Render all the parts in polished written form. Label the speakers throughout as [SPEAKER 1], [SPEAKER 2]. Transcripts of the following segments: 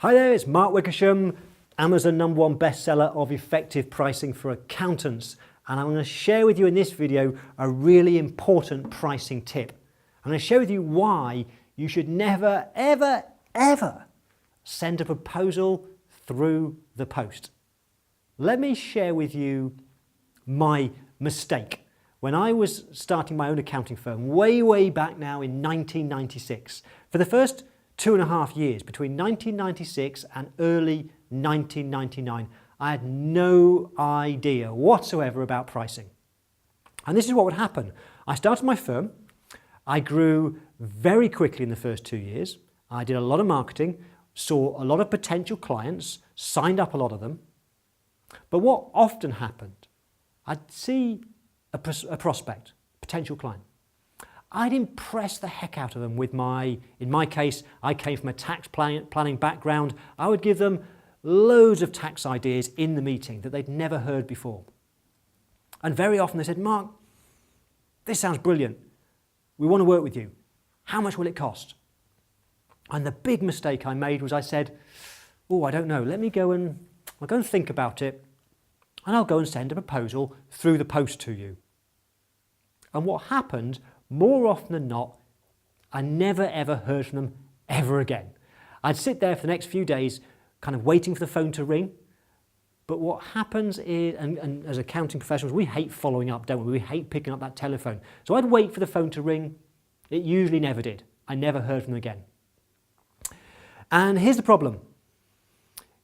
[SPEAKER 1] Hi there, it's Mark Wickersham, Amazon #1 bestseller of Effective Pricing for Accountants, and I'm going to share with you in this video a really important pricing tip. I'm going to share with you why you should never, ever, ever send a proposal through the post. Let me share with you my mistake. When I was starting my own accounting firm way back now in 1996, for the first 2.5 years, between 1996 and early 1999, I had no idea whatsoever about pricing. And this is what would happen. I started my firm, I grew very quickly in the first 2 years, I did a lot of marketing, saw a lot of potential clients, signed up a lot of them. But what often happened, I'd see a prospect, potential client. I'd impress the heck out of them with in my case, I came from a tax planning background. I would give them loads of tax ideas in the meeting that they'd never heard before. And very often they said, Mark, this sounds brilliant. We want to work with you. How much will it cost? And the big mistake I made was I said, oh, I don't know. I'll go and think about it, and I'll go and send a proposal through the post to you. And what happened, more often than not, I never ever heard from them ever again. I'd sit there for the next few days kind of waiting for the phone to ring. But what happens is, and as accounting professionals, we hate following up, don't we? We hate picking up that telephone. So I'd wait for the phone to ring. It usually never did. I never heard from them again. And here's the problem.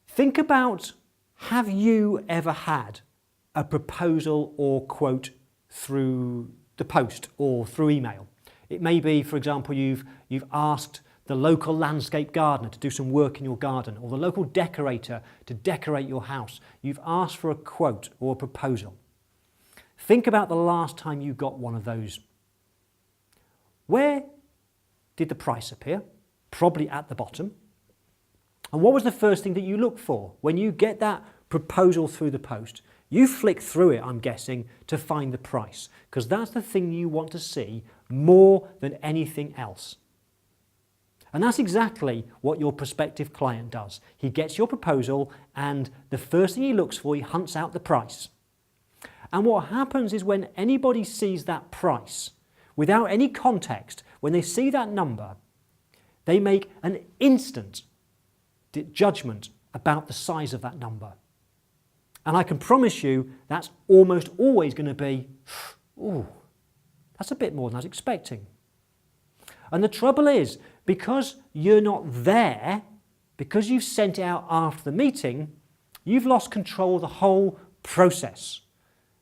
[SPEAKER 1] Think about, have you ever had a proposal or quote through the post or through email? It may be, for example, you've asked the local landscape gardener to do some work in your garden, or the local decorator to decorate your house. You've asked for a quote or a proposal. Think about the last time you got one of those. Where did the price appear? Probably at the bottom. And what was the first thing that you look for? When you get that proposal through the post, you flick through it, I'm guessing, to find the price, because that's the thing you want to see more than anything else. And that's exactly what your prospective client does. He gets your proposal, and the first thing he looks for, he hunts out the price. And what happens is when anybody sees that price, without any context, when they see that number, they make an instant judgment about the size of that number. And I can promise you that's almost always going to be, ooh, that's a bit more than I was expecting. And the trouble is, because you're not there, because you've sent it out after the meeting, you've lost control of the whole process.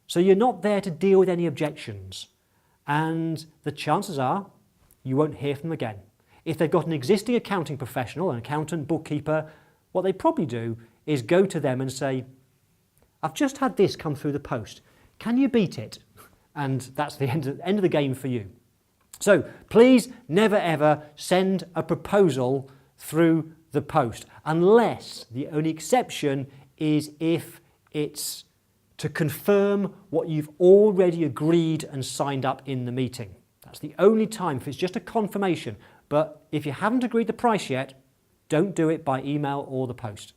[SPEAKER 1] So you're not there to deal with any objections. And the chances are you won't hear from them again. If they've got an existing accounting professional, an accountant, bookkeeper, what they probably do is go to them and say, I've just had this come through the post. Can you beat it? And that's the end of the game for you. So please never ever send a proposal through the post, unless the only exception is if it's to confirm what you've already agreed and signed up in the meeting. That's the only time, if it's just a confirmation. But if you haven't agreed the price yet, don't do it by email or the post.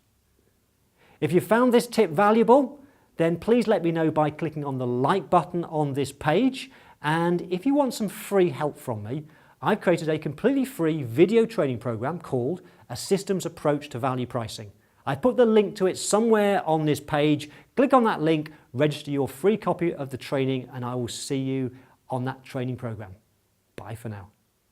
[SPEAKER 1] If you found this tip valuable, then please let me know by clicking on the like button on this page. And if you want some free help from me, I've created a completely free video training program called A Systems Approach to Value Pricing. I put the link to it somewhere on this page. Click on that link, register your free copy of the training, and I will see you on that training program. Bye for now.